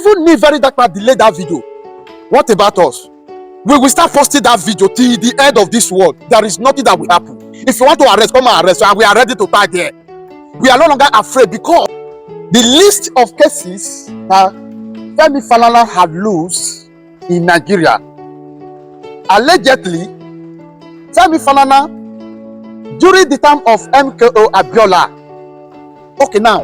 Even if Very Dark Man delay that video, what about us? We will start posting that video till the end of this world. There is nothing that will happen. If you want to arrest, come and arrest, and we are ready to die there. We are no longer afraid, because the list of cases that Femi Falana had lost in Nigeria, allegedly, Femi Falana, during the time of MKO Abiola. Okay, now,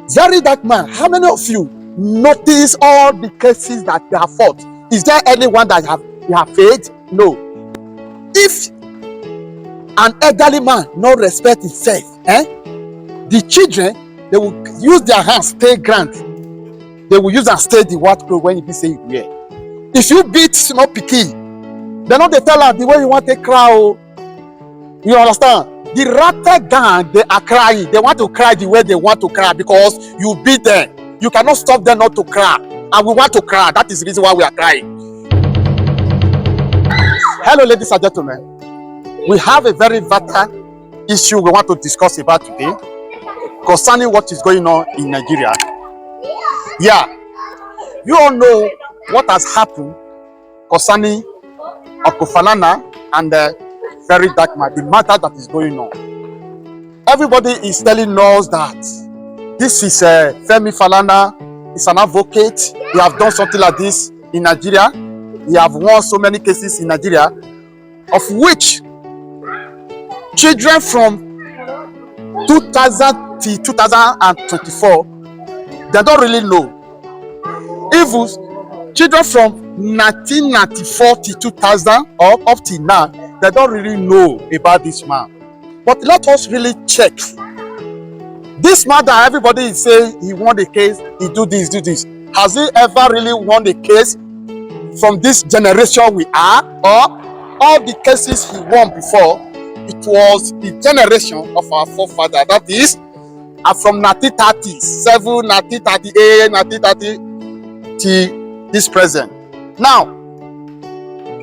Very Dark Man, how many of you notice all the cases that they have fought? Is there anyone that you have failed? No. If an elderly man not respect himself, the children, they will use their hands stay ground. They will use and stay the what when you be saying yeah. If you beat small pikin, they not they tell her the way you want to cry. You understand? The rattle gang, they are crying. They want to cry the way they want to cry because you beat them. You cannot stop them not to cry. And we want to cry. That is the reason why we are crying. Hello, ladies and gentlemen. We have a very vital issue we want to discuss about today concerning what is going on in Nigeria. Yeah, you all know what has happened concerning Uncle Falana and Very Dark Man, the matter that is going on. Everybody is telling us that this is Femi Falana is an advocate. He have done something like this in Nigeria. He have won so many cases in Nigeria, of which children from 2000 to 2024, they don't really know. Even children from 1994 to 2000 or up till now, they don't really know about this man. But let us really check. This man that everybody is saying he won the case, he do this, do this. Has he ever really won the case from this generation we are? Or all the cases he won before, it was the generation of our forefather. That is, from 1937, 1938, 1930 to this present. Now,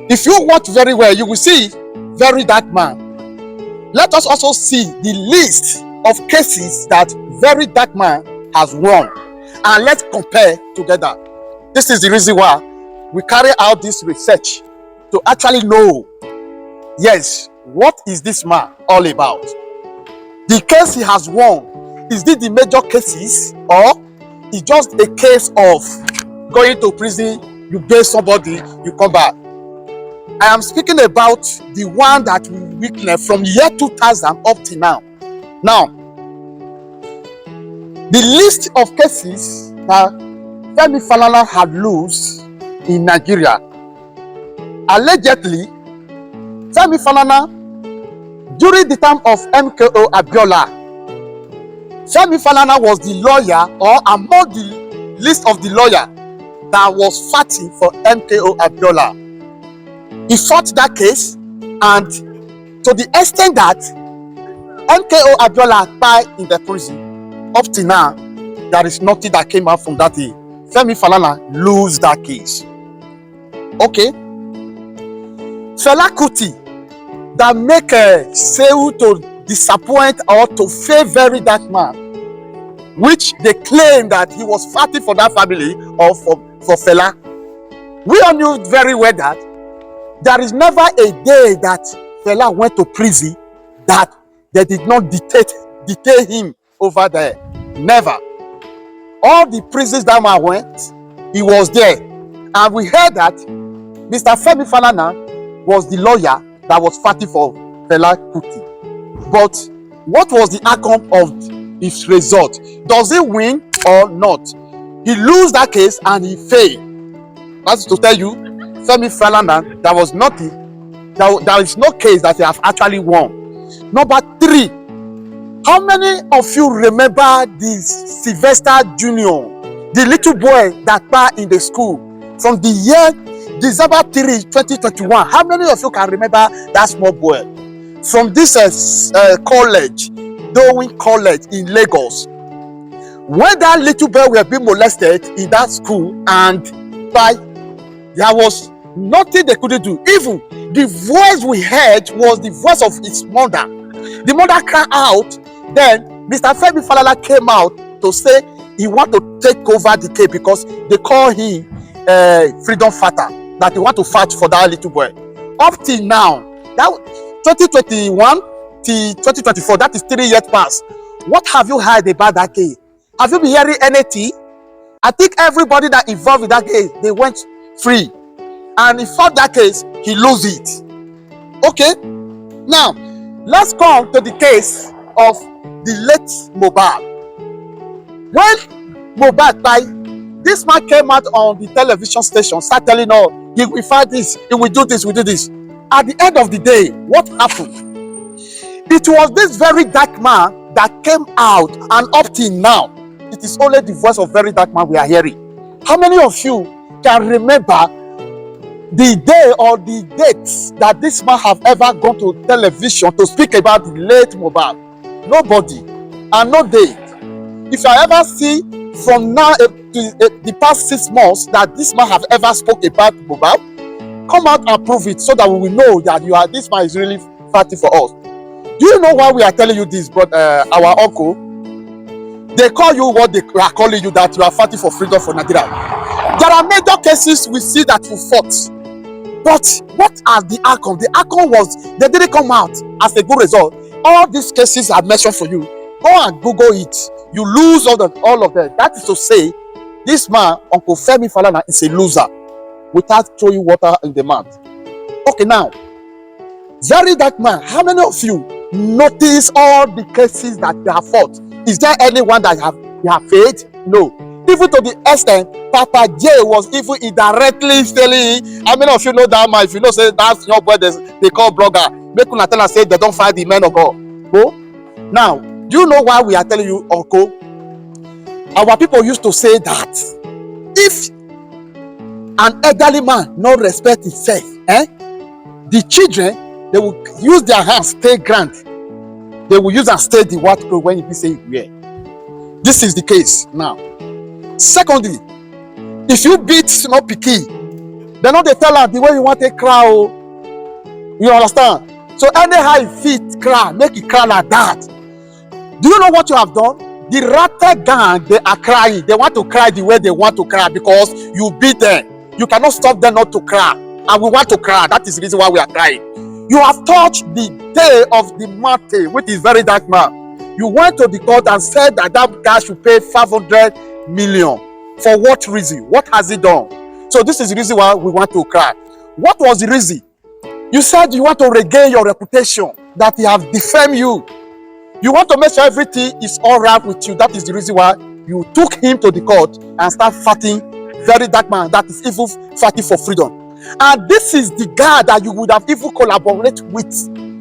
if you watch very well, you will see Very Dark Man. Let us also see the list of cases that Very Dark Man has won, and let's compare together. This is the reason why we carry out this research, to actually know, yes, what is this man all about? The case he has won, is this the major cases, or is just a case of going to prison, you bail somebody, you come back? I am speaking about the one that we witnessed from year 2000 up to now. Now, the list of cases that Femi Falana had lost in Nigeria, allegedly, Femi Falana, during the time of MKO Abiola, Femi Falana was the lawyer, or among the list of the lawyer that was fighting for MKO Abiola. He fought that case, and to the extent that MKO Abiola died in the prison, up to now, there is nothing that came out from that day. Femi Falana lose that case. Okay. Fela Kuti, that make Seun to disappoint or to fail Very Dark Man, which they claim that he was fighting for that family or for Fela. We all knew very well that there is never a day that Fela went to prison that they did not detain him over there. Never. All the prisons that man went, he was there. And we heard that Mr. Femi Falana was the lawyer that was fighting for Fela Kuti. But what was the outcome of his result? Does he win or not? He lose that case and he failed. That's to tell you, Femi Falana, there was nothing, there is no case that he have actually won. Number 3, how many of you remember the Sylvester Jr., the little boy that died in the school from the year December 3, 2021? How many of you can remember that small boy from this college, Darwin College in Lagos? When that little boy were being molested in that school, and there was nothing they couldn't do. Even the voice we heard was the voice of his mother. The mother cried out. Then Mr. Femi Falana came out to say he want to take over the case because they call him freedom fighter, that he want to fight for that little boy. Up till now, that 2021 till 2024, that is 3 years past. What have you heard about that case? Have you been hearing anything? I think everybody that involved in that case, they went free. And he fought that case, he lose it. Okay? Now, let's come to the case of the late Mohbad. When Mohbad died, this man came out on the television station, start telling us, he will fight this, he will do this, we do this. At the end of the day, what happened? It was this very dark man that came out, and up till now, it is only the voice of very dark man we are hearing. How many of you can remember the day or the dates that this man have ever gone to television to speak about the late Mohbad? Nobody, and no date. If I ever see from now to the past 6 months that this man have ever spoke about Mohbad, come out and prove it so that we will know that this man is really fighting for us. Do you know why we are telling you this, brother, our uncle? They call you what they are calling you, that you are fighting for freedom for Nigeria. There are major cases we see that you fought. But what are the outcome? The outcome was they didn't come out as a good result. All these cases are mentioned for you. Go and Google it. You lose all of them. That is to say, this man, Uncle Femi Falana, is a loser without throwing water in the mouth. Okay, now, very dark man, how many of you notice all the cases that they have fought? Is there anyone that you have failed? No. Even to the extent, Papa J was even indirectly telling, how many of you know that man? If you know, say that's your boy, they call blogger. Make una tell us, say they don't fight the men of God. Go. Now, do you know why we are telling you, Uncle? Our people used to say that if an elderly man not respect himself, the children, they will use their hands stay ground. They will use and stay the what when you say where. This is the case now. Secondly, if you beat small pikin, they know they tell her the way you want to cry. You understand? So anyhow you fit cry, make it cry like that. Do you know what you have done? The Rata gang, they are crying. They want to cry the way they want to cry because you beat them. You cannot stop them not to cry. And we want to cry. That is the reason why we are crying. You have touched the day of the matter, which is very dark man. You went to the court and said that that guy should pay 500 million. For what reason? What has he done? So this is the reason why we want to cry. What was the reason? You said you want to regain your reputation, that he have defamed you. You want to make sure everything is all right with you. That is the reason why you took him to the court and start fighting very dark man that is even fighting for freedom. And this is the guy that you would have even collaborated with.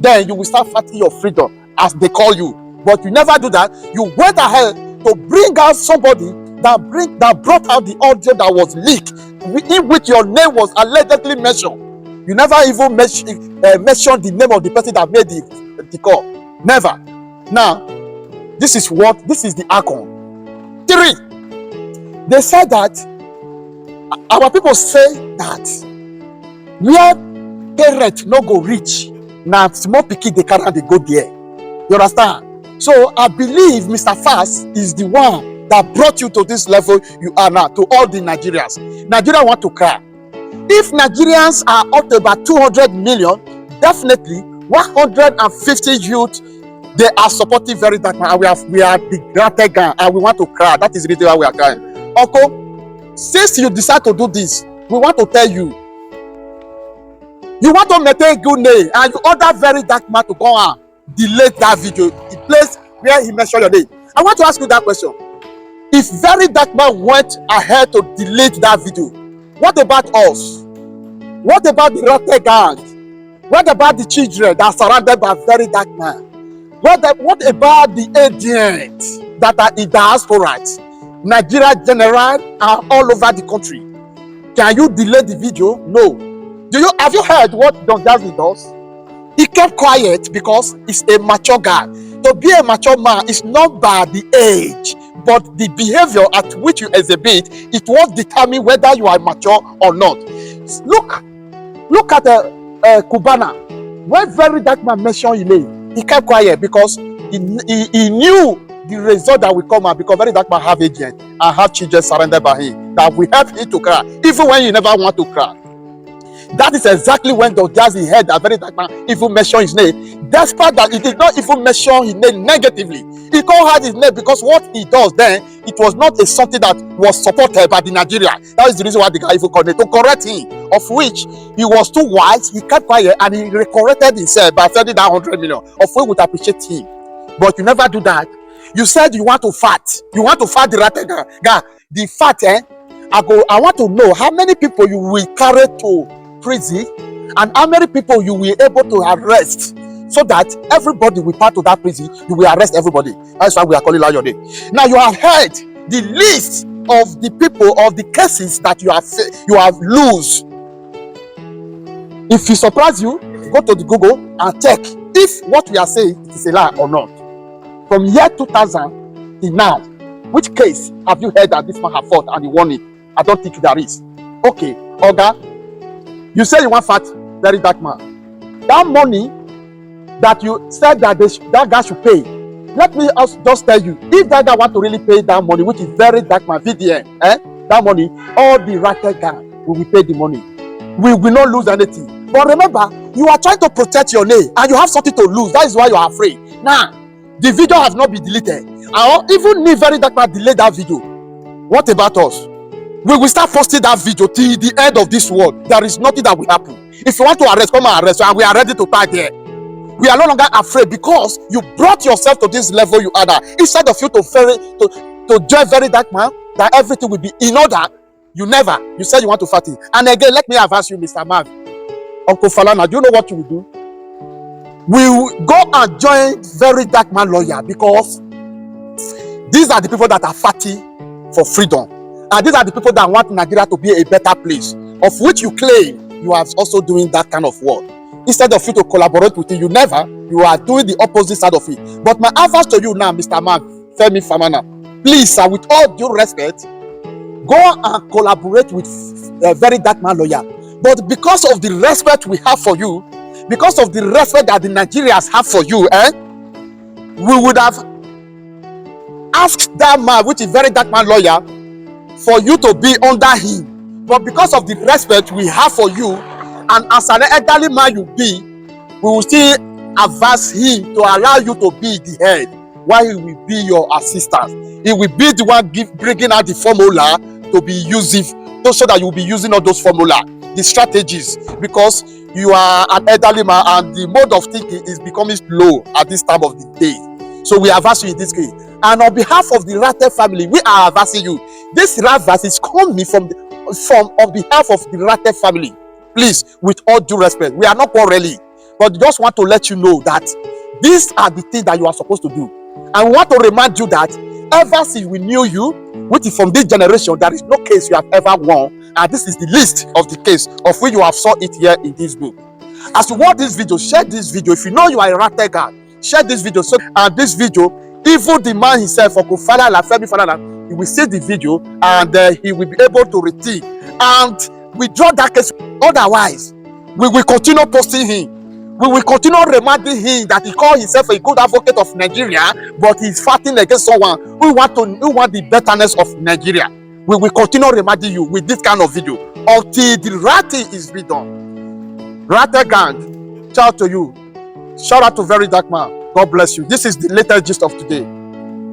Then you will start fighting your freedom as they call you. But you never do that. You went ahead to bring out somebody that brought out the audio that was leaked, in which your name was allegedly mentioned. You never even mentioned the name of the person that made the call. Never. Now, this is the outcome. 3. They said that our people say that where parents no go reach, now small pikin they carry they go there. You understand? So I believe Mr. Fast is the one that brought you to this level you are now, to all the Nigerians. Nigeria want to cry. If Nigerians are up to about 200 million, definitely 150 youth, they are supporting very dark man. We are the greatest gang, and we want to cry. That is the reason why we are crying. Uncle, since you decide to do this, we want to tell you, you want to maintain good name, and you order very dark man to go and delete that video, the place where he mentioned your name. I want to ask you that question. If very dark man went ahead to delete that video, what about us? What about the Rotte gang? What about the children that are surrounded by very dark man? What about the agents that are in diaspora, Nigeria general, and all over the country? Can you delete the video? No. Have you heard what Don Jazzy does? He kept quiet because he's a mature guy. To be a mature man is not by the age, but the behavior at which you exhibit. It will determine whether you are mature or not. Look at Cubana. When very dark man mentioned his name, he kept quiet because he knew the result that will come out, because very dark man have agent and have children surrounded by him that will help him to cry, even when you never want to cry. That is exactly when the Jazzy heard that very dark man even mention his name. Despite that, he did not even mention his name negatively. He called out his name because what he does then, it was not something that was supported by the Nigeria. That is the reason why the guy even called it to correct him, of which he was too wise. He kept quiet and he corrected himself by sending that 100 million, of which we would appreciate him. But you never do that. You said you want to fat. You want to fat the rat guy. The fat, I want to know how many people you will carry to prison and how many people you will able to arrest, so that everybody will part to that prison. You will arrest everybody. That's why we are calling out your name. Now you have heard the list of the people of the cases that you have lose. If it surprise you, go to the Google and check if what we are saying is a lie or not. From year 2000 till now, which case have you heard that this man have fought and he won it? I don't think there is. Okay, Oga, you say you want fat, very dark man. That money that you said that that guy should pay, let me just tell you, if that guy want to really pay that money, which is very dark man, VDM, that money, all the ratted guy will pay the money. We will not lose anything. But remember, you are trying to protect your name and you have something to lose. That is why you are afraid. Now, the video has not been deleted. Even if very dark man delay that video, what about us? We will start posting that video till the end of this world. There is nothing that will happen. If you want to arrest, come and arrest, and we are ready to fight there. We are no longer afraid because you brought yourself to this level you are at. Instead of you to join very dark man, that everything will be in order. You said you want to fight it. And again, let me advise you, Mr. Man, Uncle Falana, do you know what you will do? We will go and join very dark man lawyer, because these are the people that are fighting for freedom. And these are the people that want Nigeria to be a better place, of which you claim you are also doing that kind of work. Instead of you to collaborate with it, you are doing the opposite side of it. But my advice to you now, Mr. Man, Femi Famana, please, sir, with all due respect, go and collaborate with a very dark man lawyer. But because of the respect we have for you, because of the respect that the Nigerians have for you, we would have asked that man, which is very dark man lawyer, for you to be under him. But because of the respect we have for you, and as an elderly man you be, we will still advise him to allow you to be the head, while he will be your assistant. He will be the one bringing out the formula to be using, so that you will be using all those formula, the strategies, because you are an elderly man and the mode of thinking is becoming slow at this time of the day. So we advise you in this case. And on behalf of the Ratted family, we are advising you. This advice is coming from on behalf of the Ratted family. Please, with all due respect, we are not quarreling, but just want to let you know that these are the things that you are supposed to do. And we want to remind you that ever since we knew you, which is from this generation, there is no case you have ever won, and this is the list of the case of which you have saw it here in this book. As you watch this video, share this video. If you know you are a Ratted guy, share this video. So, and this video, even the man himself, Uncle Falana, Femi Falana, he will see the video and he will be able to retrieve and withdraw that case. Otherwise, we will continue posting him. We will continue reminding him that he called himself a good advocate of Nigeria, but he's fighting against someone who want the betterness of Nigeria. We will continue reminding you with this kind of video until the ratting is redone. Ratted gang, shout out to you. Shout out to Very Dark Man. God bless you. This is the latest gist of today.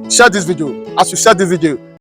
Share this video. As you share this video,